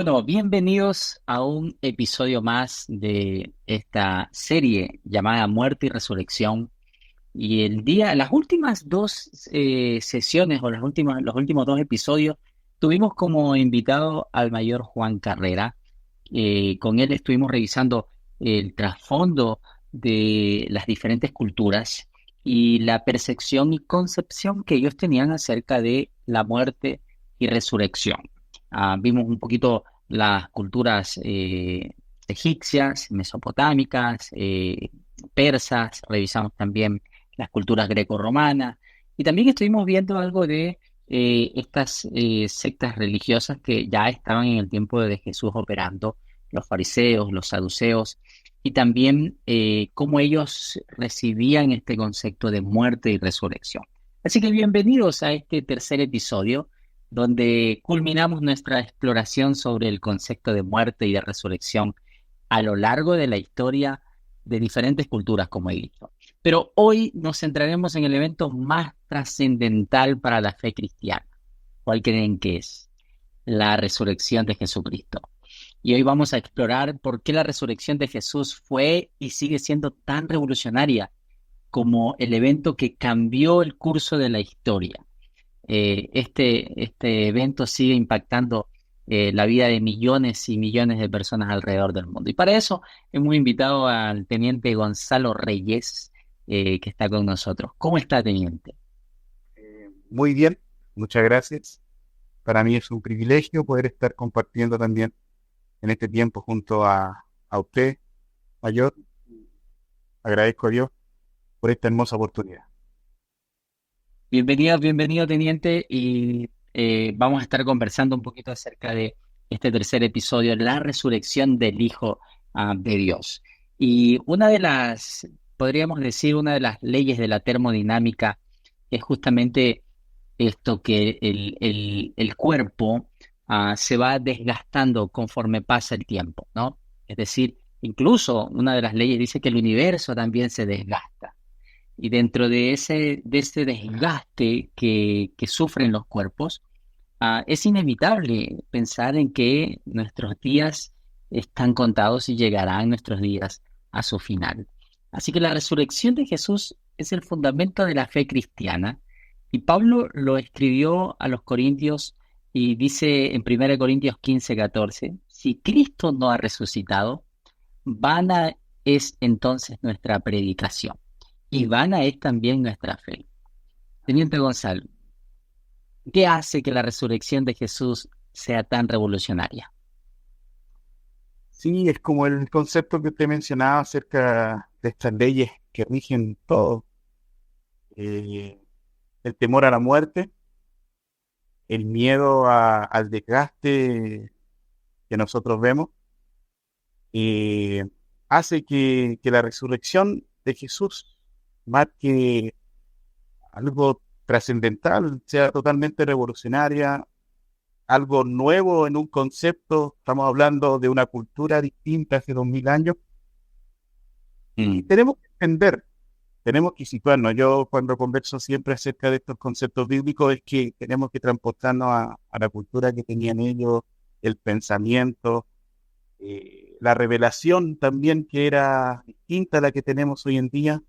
Bueno, bienvenidos a un episodio más de esta serie llamada Muerte y Resurrección. Y las últimas dos sesiones o los últimos dos episodios, tuvimos como invitado al mayor Juan Carrera. Con él estuvimos revisando el trasfondo de las diferentes culturas y la percepción y concepción que ellos tenían acerca de la muerte y resurrección. Vimos un poquito las culturas egipcias, mesopotámicas, persas, revisamos también las culturas greco-romanas y también estuvimos viendo algo de estas sectas religiosas que ya estaban en el tiempo de Jesús operando, los fariseos, los saduceos, y también cómo ellos recibían este concepto de muerte y resurrección. Así que bienvenidos a este tercer episodio, donde culminamos nuestra exploración sobre el concepto de muerte y de resurrección a lo largo de la historia de diferentes culturas, como he dicho. Pero hoy nos centraremos en el evento más trascendental para la fe cristiana. ¿Cuál creen que es? La resurrección de Jesucristo. Y hoy vamos a explorar por qué la resurrección de Jesús fue y sigue siendo tan revolucionaria como el evento que cambió el curso de la historia. Este evento sigue impactando la vida de millones y millones de personas alrededor del mundo. Y para eso hemos invitado al teniente Gonzalo Reyes, que está con nosotros. ¿Cómo está, teniente? Muy bien, muchas gracias. Para mí es un privilegio poder estar compartiendo también en este tiempo junto a usted, mayor. Agradezco a Dios por esta hermosa oportunidad. Bienvenido, bienvenido, teniente, y vamos a estar conversando un poquito acerca de este tercer episodio, la resurrección del Hijo de Dios. Y podríamos decir, una de las leyes de la termodinámica es justamente esto que el cuerpo se va desgastando conforme pasa el tiempo, ¿no? Es decir, incluso una de las leyes dice que el universo también se desgasta. Y dentro de ese desgaste que sufren los cuerpos, es inevitable pensar en que nuestros días están contados y llegarán nuestros días a su final. Así que la resurrección de Jesús es el fundamento de la fe cristiana y Pablo lo escribió a los Corintios y dice en 1 Corintios 15:14: si Cristo no ha resucitado, vana es entonces nuestra predicación y vana es también nuestra fe. Teniente Gonzalo, ¿qué hace que la resurrección de Jesús sea tan revolucionaria? Sí, es como el concepto que usted mencionaba acerca de estas leyes que rigen todo. Eh, el temor a la muerte, el miedo al desgaste que nosotros vemos, eh, hace que la resurrección de Jesús marque algo trascendental, sea totalmente revolucionaria, algo nuevo en un concepto. Estamos hablando de una cultura distinta hace 2000 años y Mm. tenemos que entender, tenemos que situarnos. Yo cuando converso siempre acerca de estos conceptos bíblicos es que tenemos que transportarnos a la cultura que tenían ellos, el pensamiento, la revelación también que era distinta a la que tenemos hoy en día.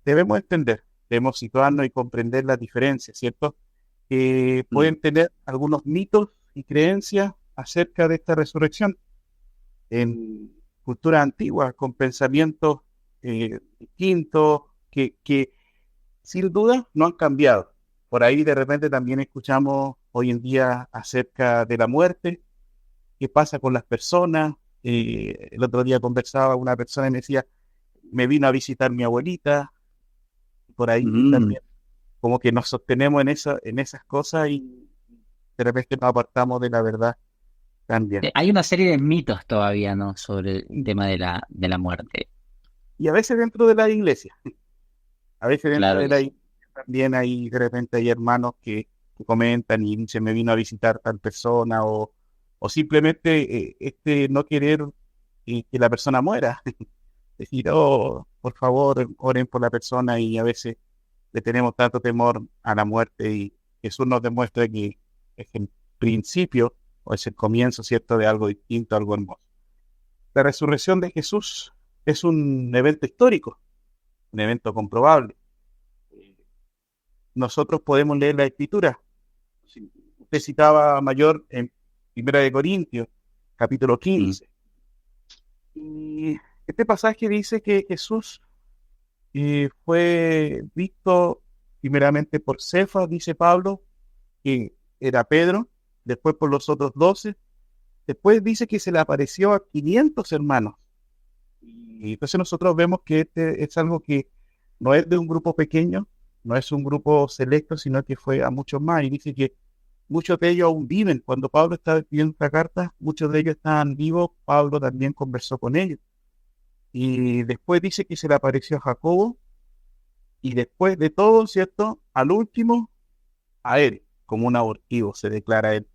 Debemos entender, debemos situarnos y comprender las diferencias, ¿cierto? Que Mm. pueden tener algunos mitos y creencias acerca de esta resurrección en culturas antiguas, con pensamientos distintos, que sin duda no han cambiado. Por ahí de repente también escuchamos hoy en día acerca de la muerte, qué pasa con las personas. El otro día conversaba una persona y me decía, me vino a visitar mi abuelita, por ahí Mm. también como que nos sostenemos en esas cosas y de repente nos apartamos de la verdad también. Hay una serie de mitos todavía, ¿no?, sobre el tema de la muerte. Y a veces dentro de la iglesia, a veces dentro Claro de que la sí. iglesia también hay, de repente hay hermanos que comentan y se me vino a visitar tal persona o simplemente no querer que la persona muera. Decir, oh, por favor, oren por la persona y a veces le tenemos tanto temor a la muerte y Jesús nos demuestra que es el principio. o es el comienzo, ¿cierto?, de algo distinto, algo hermoso. La resurrección de Jesús es un evento histórico, un evento comprobable. Nosotros podemos leer la Escritura. Usted citaba mayor en Primera de Corintios, capítulo 15. Y este pasaje dice que Jesús fue visto primeramente por Cefas, dice Pablo, que era Pedro, después por los otros 12, después dice que se le apareció a 500 hermanos. Y entonces nosotros vemos que este es algo que no es de un grupo pequeño, no es un grupo selecto, sino que fue a muchos más. Y dice que muchos de ellos aún viven. Cuando Pablo estaba escribiendo esta carta, muchos de ellos estaban vivos. Pablo también conversó con ellos. Y después dice que se le apareció a Jacobo. Y después de todo, ¿cierto?, al último, a él, como un abortivo, se declara él.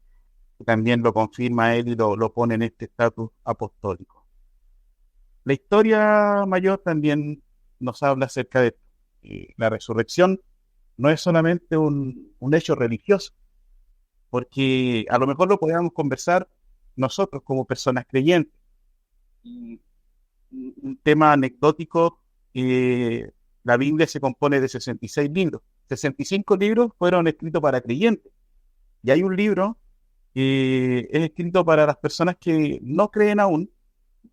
También lo confirma él y lo pone en este estatus apostólico. La historia mayor también nos habla acerca de esto. La resurrección no es solamente un hecho religioso, porque a lo mejor lo podríamos conversar nosotros como personas creyentes. Y un tema anecdótico, la Biblia se compone de 66 libros. 65 libros fueron escritos para creyentes. Y hay un libro que es escrito para las personas que no creen aún,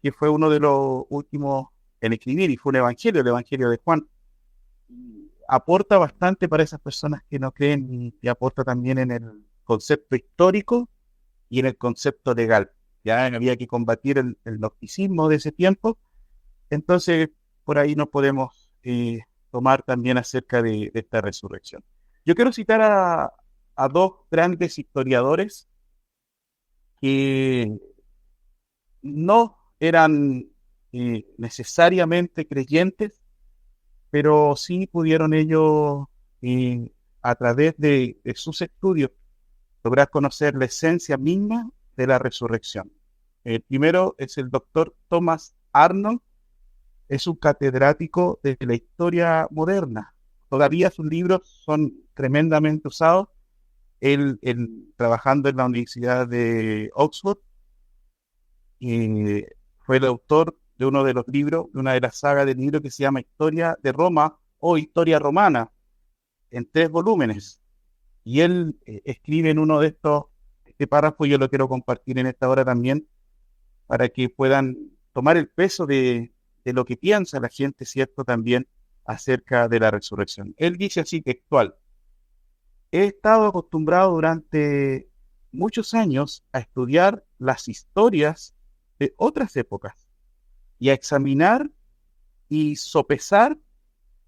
que fue uno de los últimos en escribir, y fue un evangelio, el Evangelio de Juan. Aporta bastante para esas personas que no creen y aporta también en el concepto histórico y en el concepto legal. Ya había que combatir el gnosticismo de ese tiempo, entonces por ahí nos podemos tomar también acerca de esta resurrección. Yo quiero citar a dos grandes historiadores que no eran necesariamente creyentes, pero sí pudieron ellos, a través de sus estudios, lograr conocer la esencia misma de la resurrección. El primero es el doctor Thomas Arnold, es un catedrático de la historia moderna. Todavía sus libros son tremendamente usados. Él trabajando en la Universidad de Oxford, fue el autor de uno de los libros, de una de las sagas de libros que se llama Historia de Roma o Historia Romana, en 3 volúmenes. Y él escribe en uno de este párrafo, yo lo quiero compartir en esta hora también, para que puedan tomar el peso de lo que piensa la gente, ¿cierto?, también acerca de la resurrección. Él dice así textual: he estado acostumbrado durante muchos años a estudiar las historias de otras épocas y a examinar y sopesar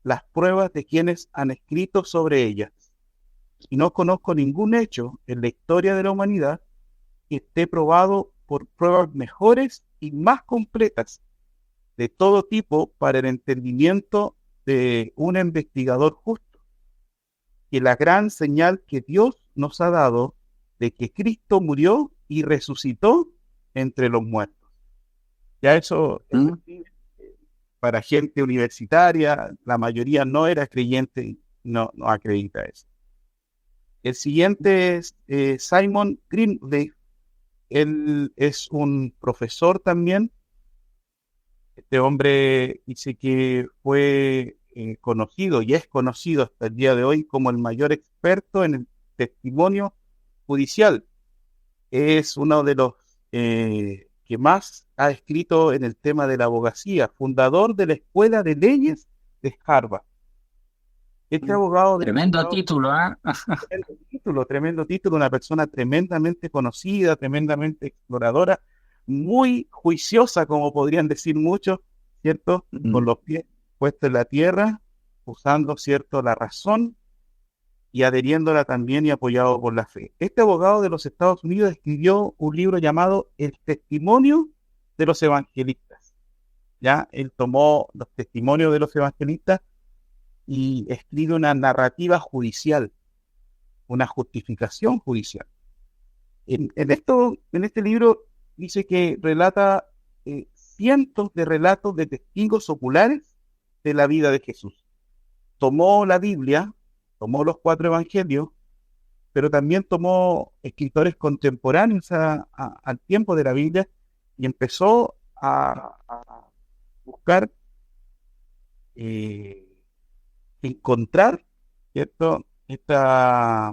las pruebas de quienes han escrito sobre ellas. Y no conozco ningún hecho en la historia de la humanidad que esté probado por pruebas mejores y más completas de todo tipo para el entendimiento de un investigador justo, que la gran señal que Dios nos ha dado de que Cristo murió y resucitó entre los muertos. Ya eso para gente universitaria, la mayoría no era creyente y no acredita eso. El siguiente es Simon Greenleaf. Él es un profesor también. Este hombre dice que fue conocido y es conocido hasta el día de hoy como el mayor experto en el testimonio judicial. Es uno de los que más ha escrito en el tema de la abogacía, fundador de la Escuela de Leyes de Harvard. Este abogado... Tremendo título, ¿eh? Tremendo título, una persona tremendamente conocida, tremendamente exploradora, muy juiciosa, como podrían decir muchos, ¿cierto? Con los pies puestos en la tierra, usando, ¿cierto?, la razón y adheriéndola también y apoyado por la fe. Este abogado de los Estados Unidos escribió un libro llamado El Testimonio de los Evangelistas. Ya, él tomó los testimonios de los evangelistas y escribe una narrativa judicial, una justificación judicial. En este libro dice que relata cientos de relatos de testigos oculares de la vida de Jesús. Tomó la Biblia, tomó los 4 evangelios, pero también tomó escritores contemporáneos al tiempo de la Biblia y empezó a buscar eh, encontrar, ¿cierto? Esta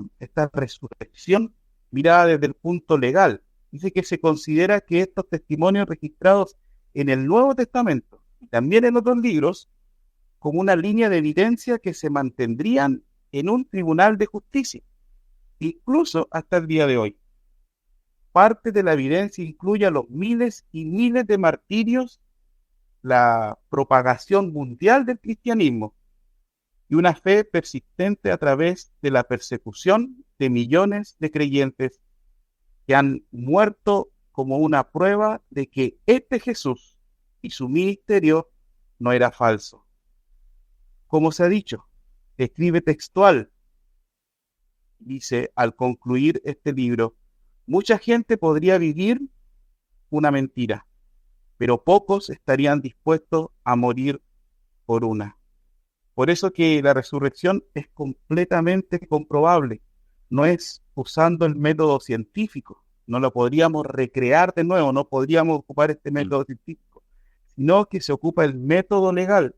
resurrección mirada desde el punto legal. Dice que se considera que estos testimonios registrados en el Nuevo Testamento y también en otros libros como una línea de evidencia que se mantendrían en un tribunal de justicia, incluso hasta el día de hoy. Parte de la evidencia incluye a los miles y miles de martirios, la propagación mundial del cristianismo y una fe persistente a través de la persecución de millones de creyentes que han muerto como una prueba de que este Jesús y su ministerio no era falso. Como se ha dicho, escribe textual, dice al concluir este libro, mucha gente podría vivir una mentira, pero pocos estarían dispuestos a morir por una. Por eso que la resurrección es completamente comprobable, no es usando el método científico, no lo podríamos recrear de nuevo, no podríamos ocupar este método científico, sino que se ocupa el método legal,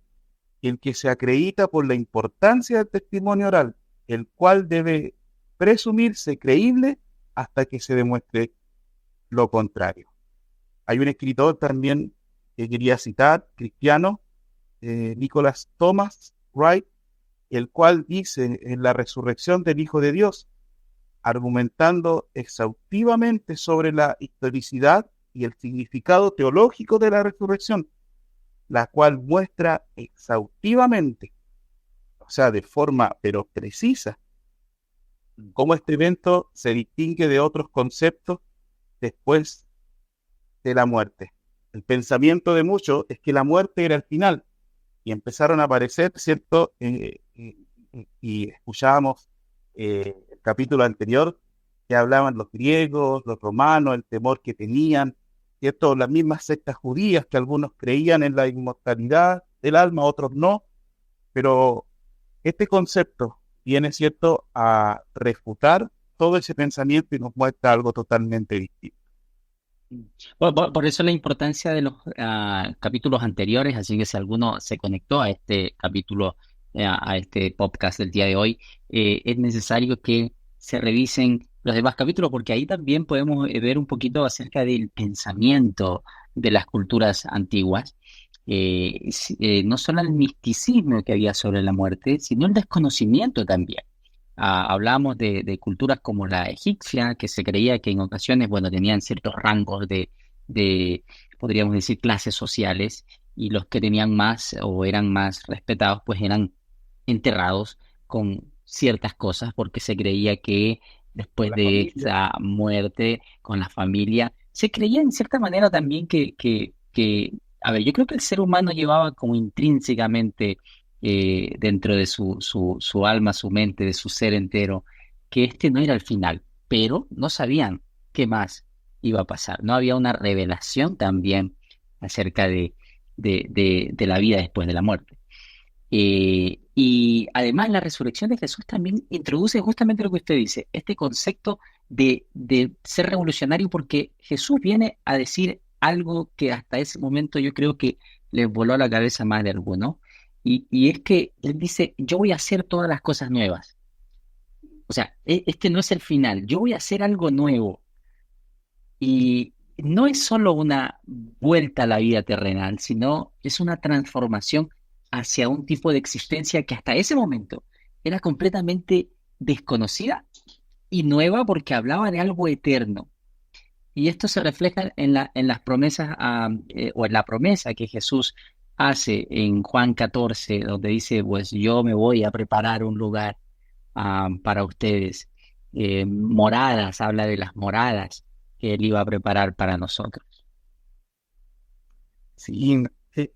el que se acredita por la importancia del testimonio oral, el cual debe presumirse creíble hasta que se demuestre lo contrario. Hay un escritor también que quería citar, cristiano, Nicholas Thomas Wright, el cual dice en la resurrección del Hijo de Dios, argumentando exhaustivamente sobre la historicidad y el significado teológico de la resurrección, la cual muestra exhaustivamente, o sea, de forma pero precisa, cómo este evento se distingue de otros conceptos después de la muerte. El pensamiento de muchos es que la muerte era el final, y empezaron a aparecer, ¿cierto? Y escuchábamos el capítulo anterior que hablaban los griegos, los romanos, el temor que tenían, ¿cierto? Las mismas sectas judías que algunos creían en la inmortalidad del alma, otros no, pero este concepto viene, ¿cierto?, a refutar todo ese pensamiento y nos muestra algo totalmente distinto. Por eso la importancia de los capítulos anteriores, así que si alguno se conectó a este capítulo, a este podcast del día de hoy, es necesario que se revisen los demás capítulos porque ahí también podemos ver un poquito acerca del pensamiento de las culturas antiguas. No solo el misticismo que había sobre la muerte, sino el desconocimiento también. Hablamos de culturas como la egipcia, que se creía que en ocasiones, bueno, tenían ciertos rangos de, podríamos decir, clases sociales, y los que tenían más o eran más respetados, pues eran enterrados con ciertas cosas, porque se creía que después La de familia. esa muerte con la familia, se creía en cierta manera también a ver, yo creo que el ser humano llevaba como intrínsecamente dentro de su alma, su mente, de su ser entero, que este no era el final, pero no sabían qué más iba a pasar. No había una revelación también acerca de la vida después de la muerte. Y además la resurrección de Jesús también introduce justamente lo que usted dice, este concepto de ser revolucionario, porque Jesús viene a decir algo que hasta ese momento yo creo que les voló a la cabeza a más de alguno, y es que él dice, yo voy a hacer todas las cosas nuevas. O sea, este no es el final, yo voy a hacer algo nuevo. Y no es solo una vuelta a la vida terrenal, sino es una transformación hacia un tipo de existencia que hasta ese momento era completamente desconocida y nueva porque hablaba de algo eterno. Y esto se refleja en las promesas, o en la promesa que Jesús hace en Juan 14, donde dice, pues yo me voy a preparar un lugar para ustedes. Moradas, habla de las moradas que él iba a preparar para nosotros. Sí, eh,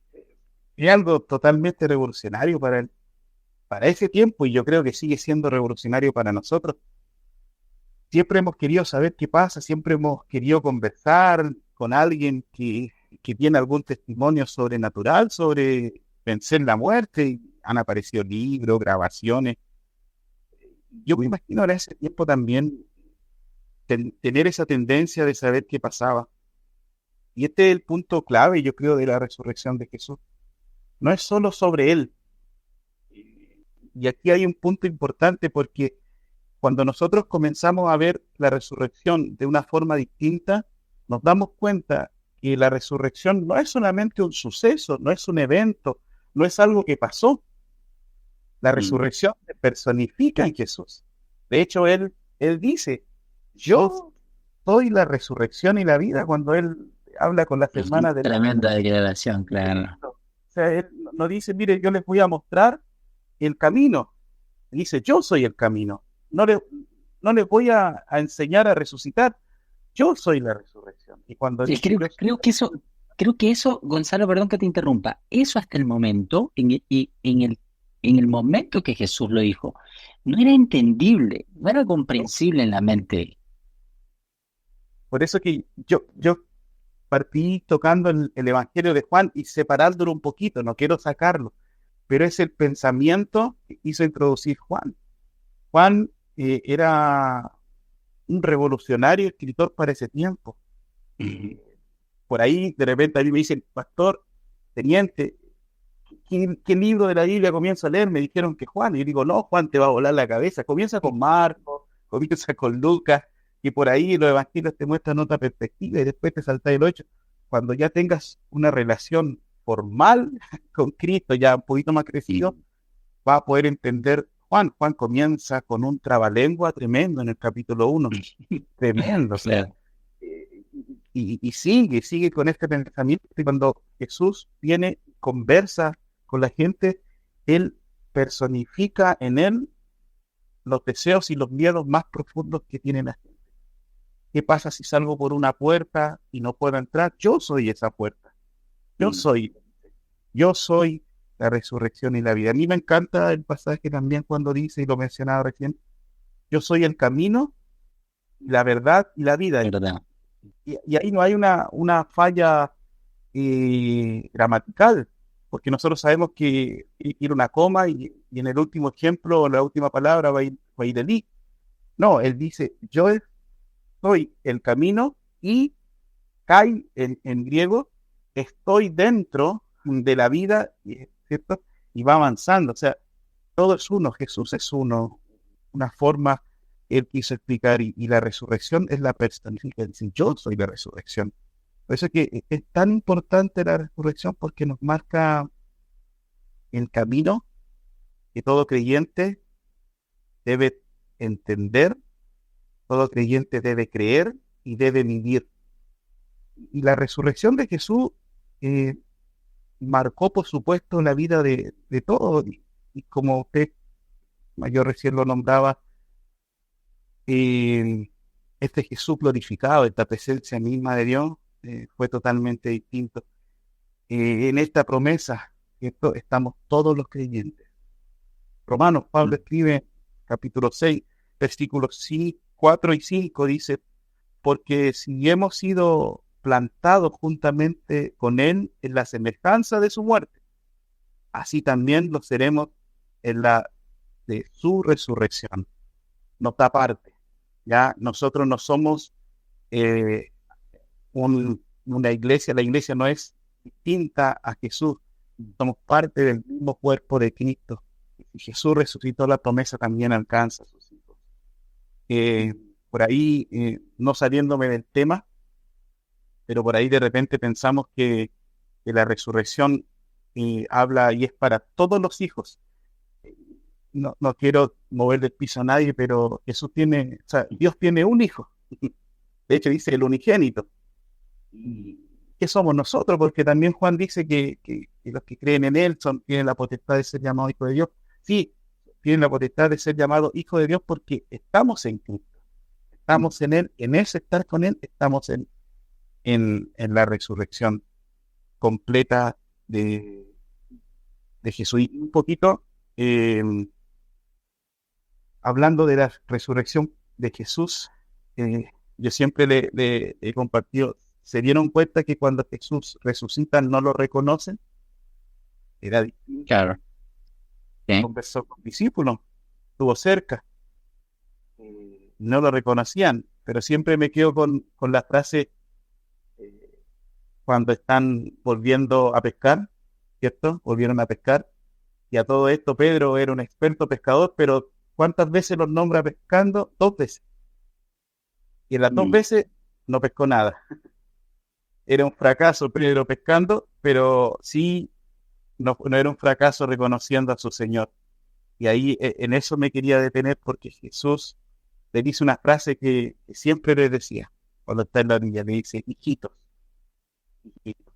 es algo totalmente revolucionario para ese tiempo y yo creo que sigue siendo revolucionario para nosotros. Siempre hemos querido saber qué pasa, siempre hemos querido conversar con alguien que tiene algún testimonio sobrenatural sobre vencer la muerte. Y han aparecido libros, grabaciones, yo me imagino en ese tiempo también tener esa tendencia de saber qué pasaba. Y este es el punto clave, yo creo, de la resurrección de Jesús. No es solo sobre él. Y aquí hay un punto importante porque cuando nosotros comenzamos a ver la resurrección de una forma distinta, nos damos cuenta que la resurrección no es solamente un suceso, no es un evento, no es algo que pasó. La Mm. resurrección se personifica en Jesús. De hecho, él dice, yo soy la resurrección y la vida cuando él habla con las hermanas de la... Tremenda declaración, claro. O sea, él no dice, mire, yo les voy a mostrar el camino. Dice, yo soy el camino. No, no les voy a enseñar a resucitar. Yo soy la resurrección. Y cuando Y dice creo, yo soy creo la que eso, resurrección, creo que eso, Gonzalo, perdón que te interrumpa, eso hasta el momento, en el momento que Jesús lo dijo, no era entendible, no era ¿no? comprensible en la mente. Por eso que yo partí tocando el Evangelio de Juan y separándolo un poquito, no quiero sacarlo, pero es el pensamiento que hizo introducir Juan. Juan era un revolucionario escritor para ese tiempo. Ujú. Por ahí de repente a mí me dicen, pastor, teniente, ¿qué libro de la Biblia comienzo a leer? Me dijeron que Juan. Y yo digo, no, Juan te va a volar la cabeza. Comienza con Marcos, comienza con Lucas, y por ahí los evangelios te muestran otra perspectiva y después te salta el 8. Cuando ya tengas una relación formal con Cristo, ya un poquito más crecido, va a poder entender Juan. Juan comienza con un trabalengua tremendo en el capítulo 1. Tremendo, o sea, Claro. y sigue con este pensamiento. Y cuando Jesús viene, conversa con la gente, él personifica en él los deseos y los miedos más profundos que tiene la gente. ¿Qué pasa si salgo por una puerta y no puedo entrar? Yo soy esa puerta. Yo Mm. soy, yo soy la resurrección y la vida. A mí me encanta el pasaje también cuando dice, y lo mencionaba recién, yo soy el camino, la verdad y la vida. ¿Verdad? Y ahí no hay una falla gramatical, porque nosotros sabemos que ir una coma y en el último ejemplo, la última palabra va a ir el i. No, él dice, yo soy el camino y kai en griego, estoy dentro de la vida, ¿cierto? Y va avanzando, o sea, todo es uno, Jesús es uno, una forma, él quiso explicar, y la resurrección es la personificación, yo soy la resurrección. Por eso es que es tan importante la resurrección porque nos marca el camino que todo creyente debe entender, todo creyente debe creer y debe vivir. Y la resurrección de Jesús eh, marcó, por supuesto, la vida de todos. Y como usted, yo recién lo nombraba, eh, este Jesús glorificado, esta presencia misma de Dios, fue totalmente distinto. En esta promesa, ¿cierto? Estamos todos los creyentes. Romanos, Pablo Mm. escribe, capítulo 6 versículos 4 y 5 dice, porque si hemos sido plantados juntamente con Él en la semejanza de su muerte, así también lo seremos en la de su resurrección. Nota aparte, ya nosotros no somos eh, una iglesia, la iglesia no es distinta a Jesús, somos parte del mismo cuerpo de Cristo. Si Jesús resucitó, la promesa también alcanza a sus hijos. Por ahí, no saliéndome del tema, pero por ahí de repente pensamos que la resurrección habla y es para todos los hijos. No, no quiero mover del piso a nadie, pero Jesús tiene, o sea, Dios tiene un hijo. De hecho, dice el unigénito. ¿Y qué somos nosotros? Porque también Juan dice que los que creen en Él tienen la potestad de ser llamados hijos de Dios. Sí, tienen la potestad de ser llamados hijos de Dios porque estamos en Cristo, estamos en Él, en ese estar con Él, estamos en la resurrección completa de Jesús. Y un poquito, eh, hablando de la resurrección de Jesús, yo siempre le he compartido, ¿se dieron cuenta que cuando Jesús resucita no lo reconocen? Era distinto. Claro. Sí. Conversó con discípulos, estuvo cerca. no lo reconocían, pero siempre me quedo con la frase eh, cuando están volviendo a pescar, ¿cierto? Volvieron a pescar, y a todo esto Pedro era un experto pescador, pero ¿cuántas veces los nombra pescando? 2 veces. Y en las 2 veces no pescó nada. Era un fracaso Pedro pescando, pero sí no era un fracaso reconociendo a su Señor. Y ahí en eso me quería detener porque Jesús le dice una frase que siempre le decía cuando está en la orilla, le dice, hijitos, hijitos.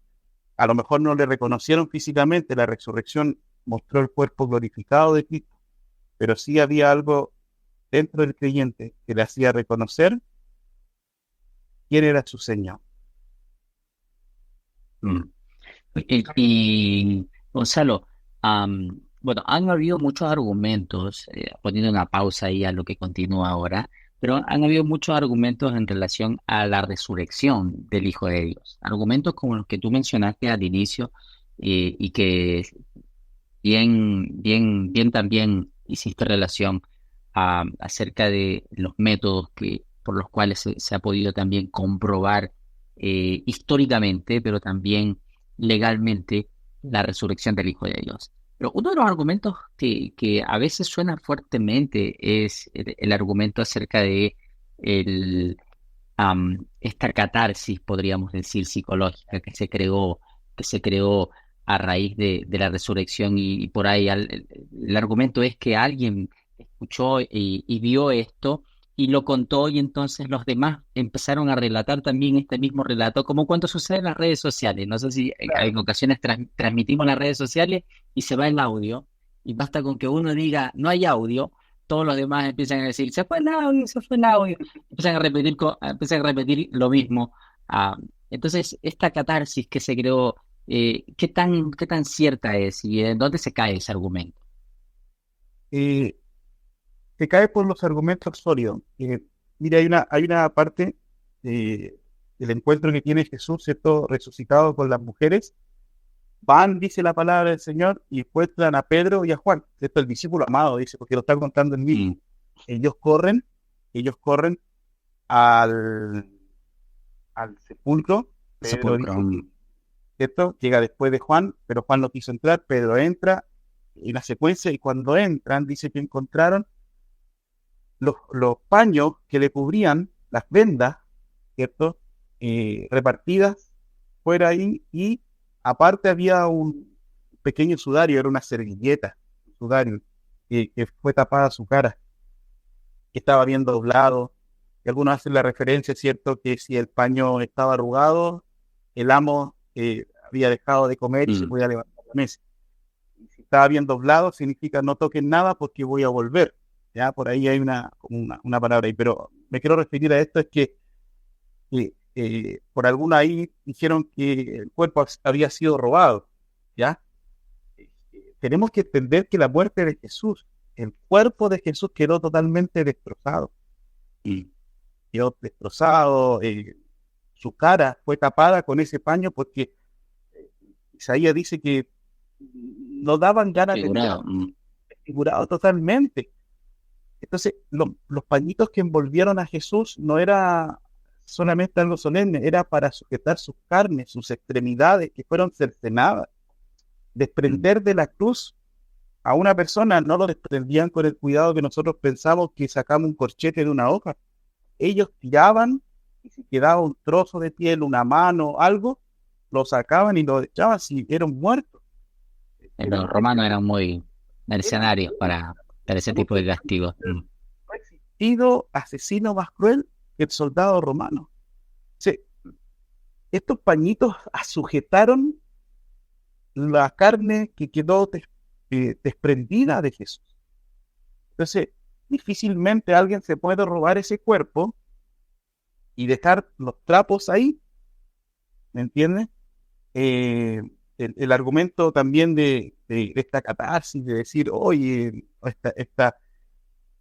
A lo mejor no le reconocieron físicamente, la resurrección mostró el cuerpo glorificado de Cristo, pero sí había algo dentro del creyente que le hacía reconocer quién era su Señor. Mm. Y, Gonzalo, bueno, han habido muchos argumentos, poniendo una pausa ahí a lo que continúa ahora, pero han habido muchos argumentos en relación a la resurrección del Hijo de Dios. Argumentos como los que tú mencionaste al inicio, y que bien también hiciste relación acerca de los métodos por los cuales se ha podido también comprobar históricamente, pero también legalmente, la resurrección del Hijo de Dios. Pero uno de los argumentos que a veces suena fuertemente es el argumento acerca de esta catarsis, podríamos decir, psicológica que se creó a raíz de la resurrección, y por ahí el argumento es que alguien escuchó y vio esto y lo contó, y entonces los demás empezaron a relatar también este mismo relato, como cuando sucede en las redes sociales. No sé si en ocasiones transmitimos en las redes sociales y se va el audio, y basta con que uno diga no hay audio, todos los demás empiezan a decir se fue el audio, se fue el audio, empiezan a repetir lo mismo. Entonces, esta catarsis que se creó, qué tan cierta es y en dónde se cae ese argumento? Eh, Se cae por los argumentos sólidos. Mira, hay una parte del encuentro que tiene Jesús, ¿cierto? Resucitado con las mujeres. Van, dice la palabra del Señor, y encuentran a Pedro y a Juan, ¿cierto? El discípulo amado, dice, porque lo está contando en mí. Mm, Ellos corren, ellos corren al, al sepulcro. Pedro sepulcro. dice, ¿cierto? Llega después de Juan, pero Juan no quiso entrar, Pedro entra, y la secuencia, y cuando entran, dice que encontraron los paños que le cubrían, las vendas, ¿cierto? Repartidas fuera ahí, y aparte había un pequeño sudario, era una servilleta, un sudario, que fue tapada su cara, que estaba bien doblado. Y algunos hacen la referencia, ¿cierto? Que si el paño estaba arrugado, el amo había dejado de comer y se Mm, podía levantar la mesa. Y si estaba bien doblado, significa no toquen nada porque voy a volver. Ya por ahí hay una palabra ahí, pero me quiero referir a esto, es que por alguna ahí dijeron que el cuerpo había sido robado, ¿ya? Tenemos que entender que la muerte de Jesús, el cuerpo de Jesús quedó totalmente destrozado, y quedó destrozado, su cara fue tapada con ese paño porque Isaías dice que no daban ganas de mirar, figurado. Mm. figurado totalmente. Entonces, los pañitos que envolvieron a Jesús no era solamente algo solemne, era para sujetar sus carnes, sus extremidades que fueron cercenadas. Mm. Desprender de la cruz a una persona no lo desprendían con el cuidado que nosotros pensamos que sacamos un corchete de una hoja. Ellos tiraban, y si quedaba un trozo de piel, una mano, algo, lo sacaban y lo echaban si era un muerto. Los Hay que romanos eran muy era mercenarios para ese tipo de castigos. Mm. no ha existido asesino más cruel que el soldado romano. Sí, estos pañitos sujetaron la carne que quedó desprendida de Jesús. Entonces, difícilmente alguien se puede robar ese cuerpo y dejar los trapos ahí, ¿me entiendes? Eh, el argumento también de esta catarsis, de decir, oye,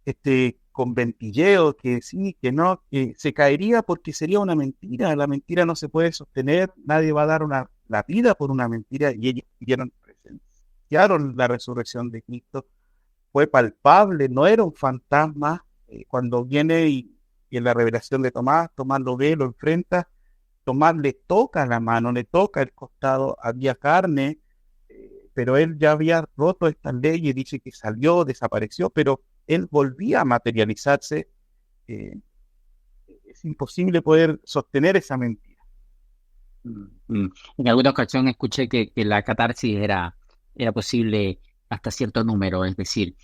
este conventilleo, que sí, que no, que se caería porque sería una mentira. La mentira no se puede sostener, nadie va a dar la vida por una mentira, y ellos presenciaron la resurrección de Cristo, fue palpable, no era un fantasma. Cuando viene y y en la revelación de Tomás, Tomás lo ve, lo enfrenta, Tomás le toca la mano, le toca el costado, había carne, pero él ya había roto esta ley y dice que salió, desapareció, pero él volvía a materializarse. eh, es imposible poder sostener esa mentira. Mm, mm. En alguna ocasión escuché que la catarsis era posible hasta cierto número, es decir,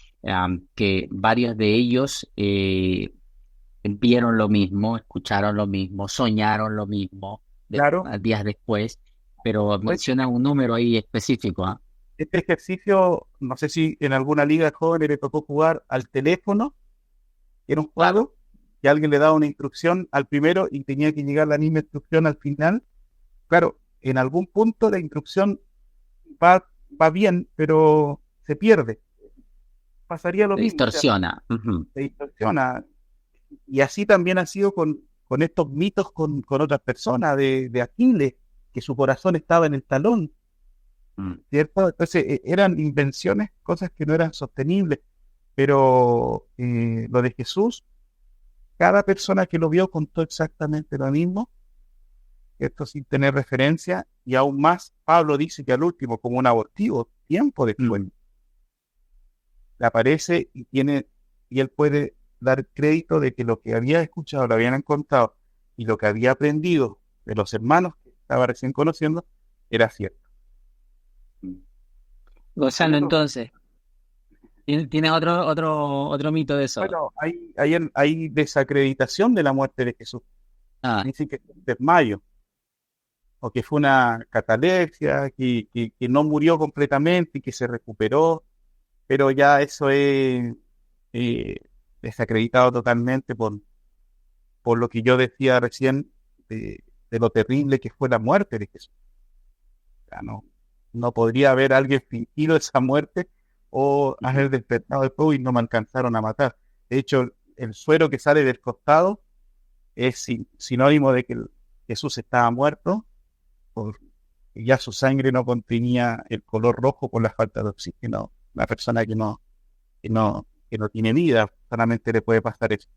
que varios de ellos vieron lo mismo, escucharon lo mismo, soñaron lo mismo Claro, días después, pero pues menciona un número ahí específico, ¿ah? este ejercicio, no sé si en alguna liga de jóvenes le tocó jugar al teléfono, era un Claro. juego, que alguien le daba una instrucción al primero y tenía que llegar la misma instrucción al final. Claro, en algún punto la instrucción va bien, pero se pierde. Pasaría lo Se mismo, o sea, distorsiona. Ujú. se distorsiona. Y así también ha sido con estos mitos con otras personas de Aquiles, que su corazón estaba en el talón, Mm. ¿cierto? Entonces eran invenciones, cosas que no eran sostenibles, pero lo de Jesús, cada persona que lo vio contó exactamente lo mismo, esto sin tener referencia, y aún más, Pablo dice que al último, como un abortivo, tiempo después, Mm. le aparece y él puede dar crédito de que lo que había escuchado, lo habían contado, y lo que había aprendido de los hermanos que estaba recién conociendo, era cierto. Mm. Hay Gonzalo, otro, entonces, ¿tienes otro mito de eso? bueno, hay desacreditación de la muerte de Jesús. Ah, Dice que fue un desmayo, o que fue una catalepsia, que no murió completamente y que se recuperó, pero ya eso es eh, desacreditado totalmente por lo que yo decía recién de lo terrible que fue la muerte de Jesús. O sea, no podría haber alguien fingido esa muerte o ujú. haber despertado después y no me alcanzaron a matar. De hecho, el suero que sale del costado es sinónimo de que Jesús estaba muerto, por, y ya su sangre no contenía el color rojo por la falta de oxígeno. La persona que no tiene vida, solamente le puede pasar eso.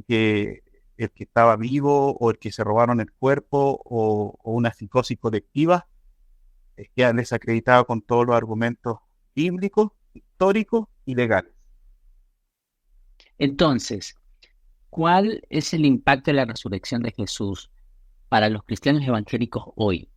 Que el que estaba vivo o el que se robaron el cuerpo o una psicosis colectiva quedan desacreditados con todos los argumentos bíblicos, históricos y legales. Entonces, ¿cuál es el impacto de la resurrección de Jesús para los cristianos evangélicos hoy?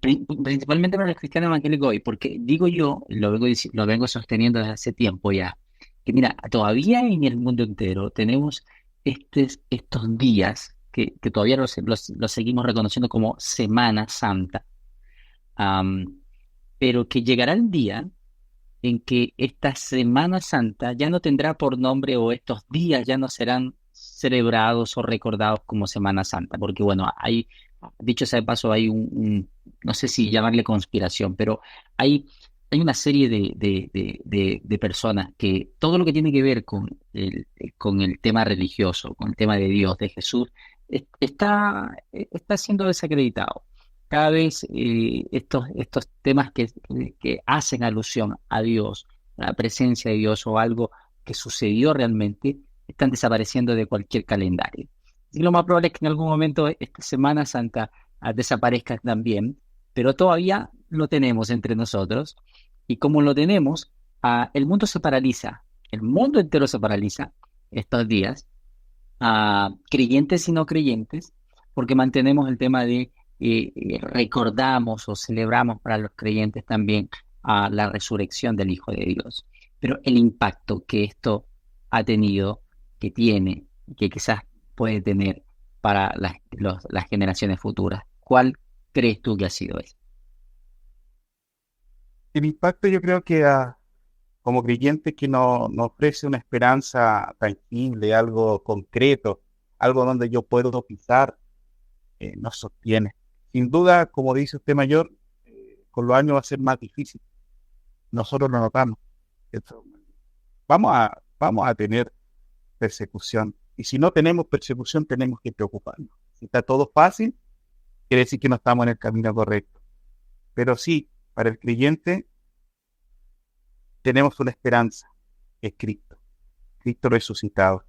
Principalmente para los cristianos evangélicos hoy, porque digo yo, lo vengo sosteniendo desde hace tiempo ya, que mira, todavía en el mundo entero tenemos estos días que todavía los seguimos reconociendo como Semana Santa, am, pero que llegará el día en que esta Semana Santa ya no tendrá por nombre o estos días ya no serán celebrados o recordados como Semana Santa, porque bueno, dicho sea de paso, hay no sé si llamarle conspiración, pero hay, hay una serie de personas que todo lo que tiene que ver con el tema religioso, con el tema de Dios, de Jesús, está siendo desacreditado. Cada vez estos temas que hacen alusión a Dios, a la presencia de Dios o algo que sucedió realmente, están desapareciendo de cualquier calendario. Y lo más probable es que en algún momento esta Semana Santa desaparezca también, pero todavía lo tenemos entre nosotros. Y como lo tenemos, el mundo se paraliza, el mundo entero se paraliza estos días, creyentes y no creyentes, porque mantenemos el tema de recordamos o celebramos para los creyentes también la resurrección del Hijo de Dios. Pero el impacto que esto ha tenido, que tiene, que quizás puede tener para las generaciones futuras, ¿cuál crees tú que ha sido eso? El impacto yo creo que como creyente que nos ofrece una esperanza tangible, algo concreto, algo donde yo puedo pisar, nos sostiene. Sin duda, como dice usted mayor, con los años va a ser más difícil. Nosotros lo notamos. Eso, vamos a tener persecución. Y si no tenemos persecución, tenemos que preocuparnos. Si está todo fácil, quiere decir que no estamos en el camino correcto. Pero sí, para el creyente tenemos una esperanza, que es Cristo, Cristo resucitado.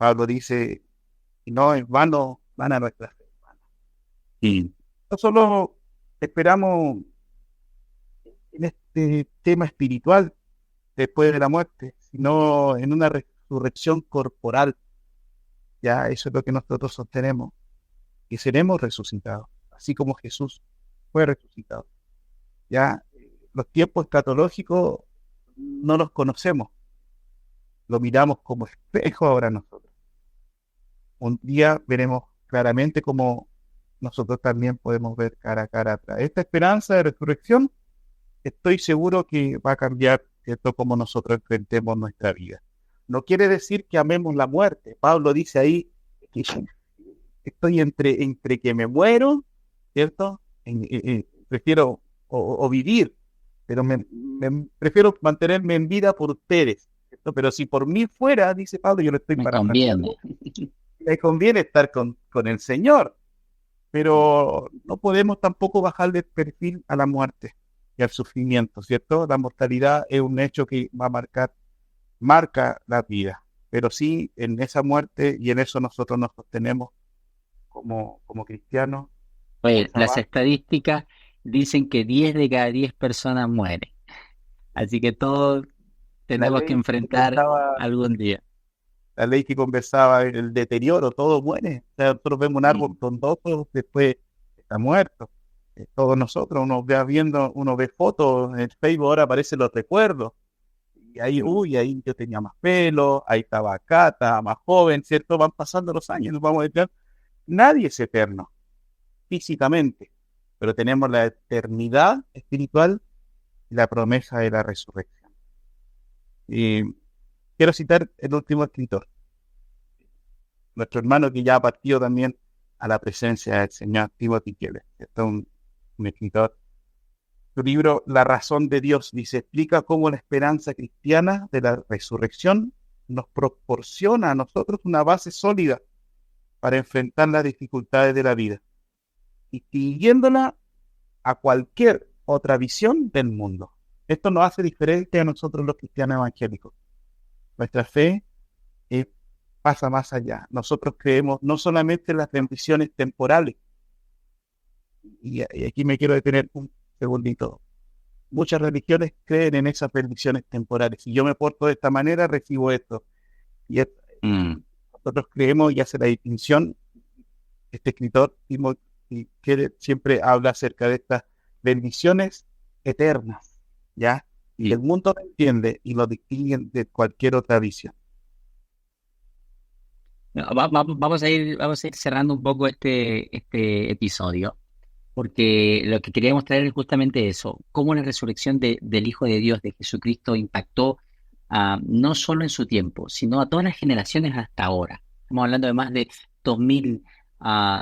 Pablo dice, y no en vano van a nuestra fe. Y no solo esperamos en este tema espiritual después de la muerte, sino en una resurrección corporal. Ya eso es lo que nosotros sostenemos, que seremos resucitados, así como Jesús fue resucitado. Ya los tiempos escatológicos no los conocemos, lo miramos como espejo ahora nosotros. Un día veremos claramente cómo nosotros también podemos ver cara a cara atrás. Esta esperanza de resurrección, estoy seguro que va a cambiar, ¿cierto?, cómo nosotros enfrentemos nuestra vida. No quiere decir que amemos la muerte. Pablo dice ahí que estoy entre que me muero, ¿cierto? Prefiero o vivir, pero prefiero mantenerme en vida por ustedes, ¿cierto? Pero si por mí fuera, dice Pablo, yo lo estoy Me parafraseando, conviene. me conviene estar con el Señor, pero no podemos tampoco bajar de perfil a la muerte y al sufrimiento, ¿cierto? La mortalidad es un hecho que va a marca la vida, pero sí en esa muerte y en eso nosotros nos sostenemos como cristianos, como Oye, esa las base. estadísticas dicen que 10 de cada 10 personas mueren. Así que todos La tenemos que ley que enfrentar conversaba, algún día. la ley que conversaba, el deterioro, todo muere. O sea, nosotros vemos un árbol Mm. frondoso, después está muerto. Todos nosotros, uno ve fotos en Facebook, ahora aparecen los recuerdos. Y ahí, uy, ahí yo tenía más pelo, ahí estaba acá, estaba más joven, ¿cierto? Van pasando los años, nos vamos a decir, nadie es eterno físicamente, pero tenemos la eternidad espiritual y la promesa de la resurrección. Y quiero citar el último escritor, nuestro hermano que ya ha partido también a la presencia del Señor, Timothy Keller, ¿cierto? Un escritor. Su libro La razón de Dios dice, explica cómo la esperanza cristiana de la resurrección nos proporciona a nosotros una base sólida para enfrentar las dificultades de la vida, distinguiéndola a cualquier otra visión del mundo. Esto nos hace diferente a nosotros los cristianos evangélicos. Nuestra fe eh, pasa más allá. Nosotros creemos no solamente en las bendiciones temporales, y aquí me quiero detener un segundito. Muchas religiones creen en esas bendiciones temporales. Si yo me porto de esta manera, recibo esto. Y Mm. nosotros creemos y hace la distinción. Este escritor, Timothy Keller, siempre habla acerca de estas bendiciones eternas, ¿ya? Y el mundo lo entiende y lo distingue de cualquier otra visión. No, vamos a ir cerrando un poco este episodio, porque lo que queríamos traer es justamente eso, cómo la resurrección del Hijo de Dios, de Jesucristo, impactó no solo en su tiempo, sino a todas las generaciones hasta ahora. Estamos hablando de más de 2000,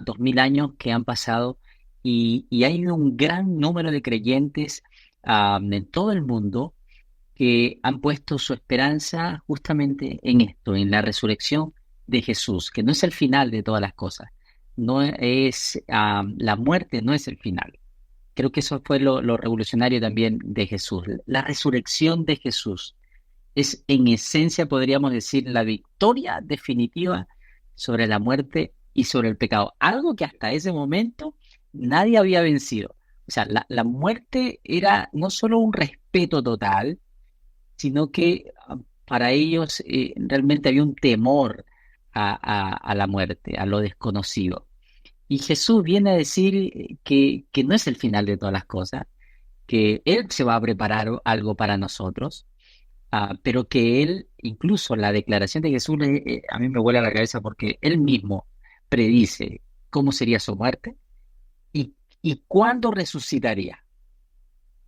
2000 años que han pasado y hay un gran número de creyentes en todo el mundo que han puesto su esperanza justamente en esto, en la resurrección de Jesús, que no es el final de todas las cosas, no es la muerte, no es el final. Creo que eso fue lo revolucionario también de Jesús. La resurrección de Jesús es en esencia, podríamos decir, la victoria definitiva sobre la muerte y sobre el pecado. Algo que hasta ese momento nadie había vencido. O sea, la muerte era no solo un respeto total, sino que para ellos realmente había un temor a la muerte, a lo desconocido. Y Jesús viene a decir que no es el final de todas las cosas, que Él se va a preparar algo para nosotros, pero que Él, incluso la declaración de Jesús, a mí me vuela la cabeza porque Él mismo predice cómo sería su muerte y cuándo resucitaría.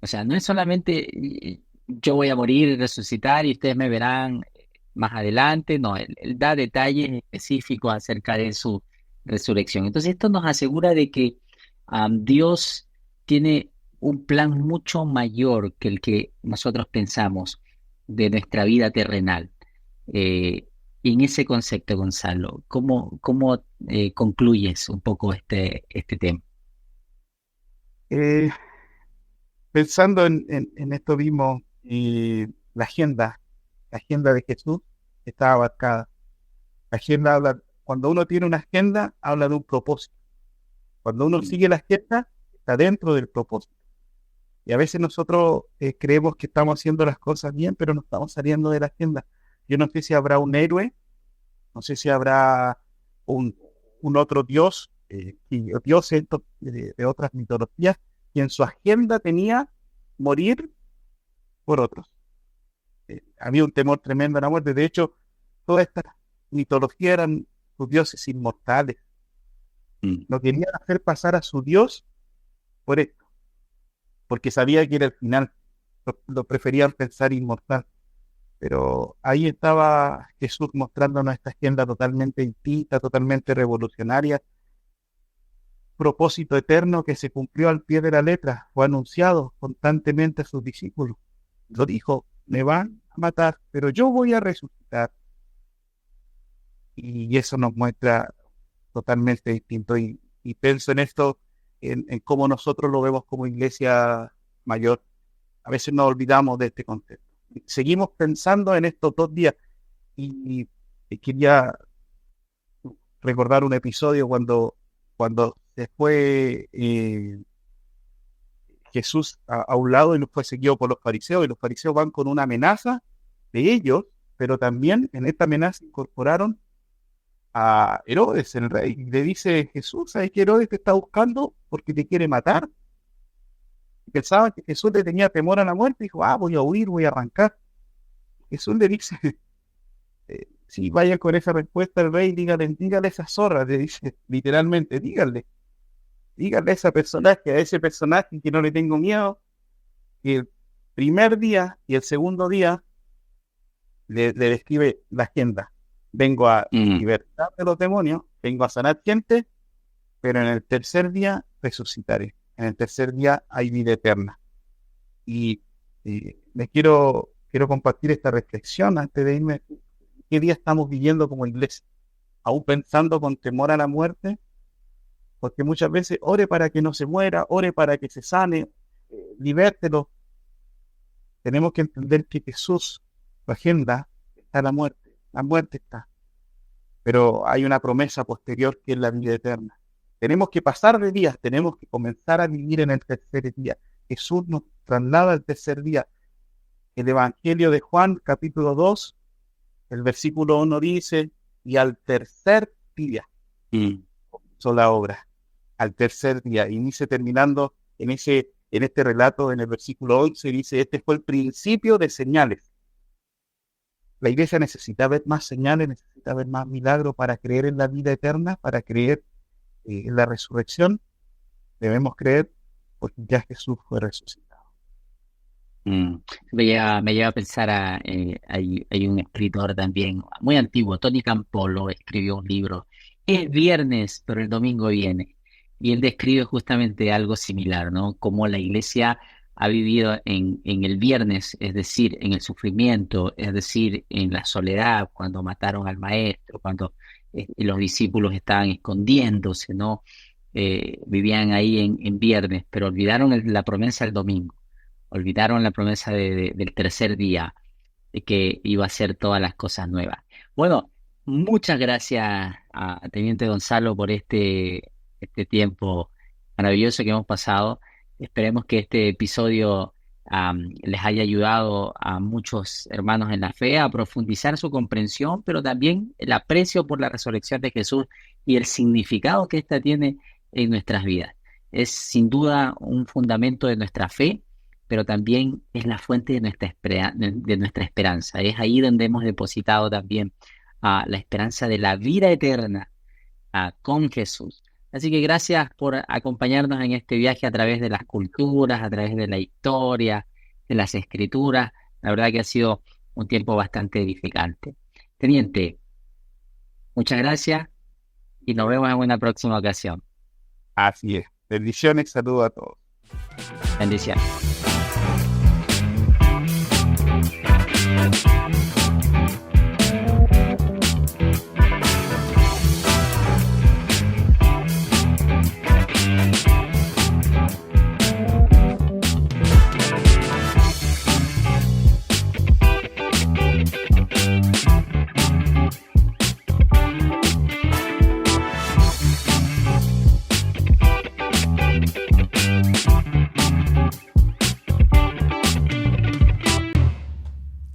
O sea, no es solamente yo voy a morir y resucitar y ustedes me verán más adelante, no, él da detalles específicos acerca de su resurrección. Entonces esto nos asegura de que Dios tiene un plan mucho mayor que el que nosotros pensamos de nuestra vida terrenal. Y en ese concepto, Gonzalo, ¿cómo concluyes un poco este tema? Eh, Pensando en esto mismo, la agenda de Jesús está abarcada. La agenda habla, cuando uno tiene una agenda, habla de un propósito. Cuando uno sigue la agenda, está dentro del propósito. Y a veces nosotros creemos que estamos haciendo las cosas bien, pero no estamos saliendo de la agenda. Yo no sé si habrá un héroe, no sé si habrá un, un otro dios, y dioses de otras mitologías, que en su agenda tenía morir por otros. Había un temor tremendo a la muerte. De hecho, todas estas mitologías eran sus dioses inmortales. Mm. No querían hacer pasar a su dios por esto, porque sabía que era el final. Lo preferían pensar inmortal. Pero ahí estaba Jesús mostrándonos esta agenda totalmente distinta, totalmente revolucionaria, propósito eterno que se cumplió al pie de la letra, fue anunciado constantemente a sus discípulos. Lo dijo, me van a matar, pero yo voy a resucitar. Y eso nos muestra totalmente distinto. Y pienso en esto, en cómo nosotros lo vemos como iglesia mayor. A veces nos olvidamos de este concepto. Seguimos pensando en estos 2 días y quería recordar un episodio cuando se fue Jesús a un lado y no fue seguido por los fariseos, y los fariseos van con una amenaza de ellos, pero también en esta amenaza incorporaron a Herodes, el rey, y le dice Jesús, ¿sabes que Herodes te está buscando porque te quiere matar? Pensaban que Jesús le tenía temor a la muerte, y dijo, voy a huir, voy a arrancar. Jesús le dice, si vaya con esa respuesta el rey, dígale a esa zorra, le dice literalmente, dígale a ese personaje que no le tengo miedo, que el primer día y el segundo día le describe la agenda. Vengo a libertar de los demonios, vengo a sanar gente, pero en el tercer día resucitaré. En el tercer día hay vida eterna. Y les quiero compartir esta reflexión antes de irme. ¿Qué día estamos viviendo como iglesia? ¿Aún pensando con temor a la muerte? Porque muchas veces ore para que no se muera, ore para que se sane, libértelo. Tenemos que entender que Jesús, su agenda, está la muerte está. Pero hay una promesa posterior que es la vida eterna. Tenemos que pasar de días, tenemos que comenzar a vivir en el tercer día. Jesús nos traslada al tercer día. El Evangelio de Juan, capítulo 2, el versículo 1 dice, y al tercer día comenzó la obra. Al tercer día, inicia terminando en este relato, en el versículo 11, dice, este fue el principio de señales. La iglesia necesita ver más señales, necesita ver más milagros para creer en la vida eterna, para creer en la resurrección. Debemos creer porque ya Jesús fue resucitado. Me lleva a pensar hay un escritor también muy antiguo, Tony Campolo, escribió un libro. Es viernes, pero el domingo viene. Y él describe justamente algo similar, ¿no? Cómo la iglesia ha vivido en el viernes, es decir, en el sufrimiento, es decir, en la soledad, cuando mataron al maestro, cuando los discípulos estaban escondiéndose, ¿no? Vivían ahí en viernes, pero olvidaron la promesa del domingo. Olvidaron la promesa del tercer día, de que iba a hacer todas las cosas nuevas. Bueno, muchas gracias a Teniente Gonzalo por este tiempo maravilloso que hemos pasado. Esperemos que este episodio les haya ayudado a muchos hermanos en la fe a profundizar su comprensión, pero también el aprecio por la resurrección de Jesús y el significado que ésta tiene en nuestras vidas. Es sin duda un fundamento de nuestra fe, pero también es la fuente de nuestra esperanza. Es ahí donde hemos depositado también la esperanza de la vida eterna con Jesús. Así que gracias por acompañarnos en este viaje a través de las culturas, a través de la historia, de las escrituras. La verdad que ha sido un tiempo bastante edificante. Teniente, muchas gracias y nos vemos en una próxima ocasión. Así es. Bendiciones, saludos a todos. Bendiciones.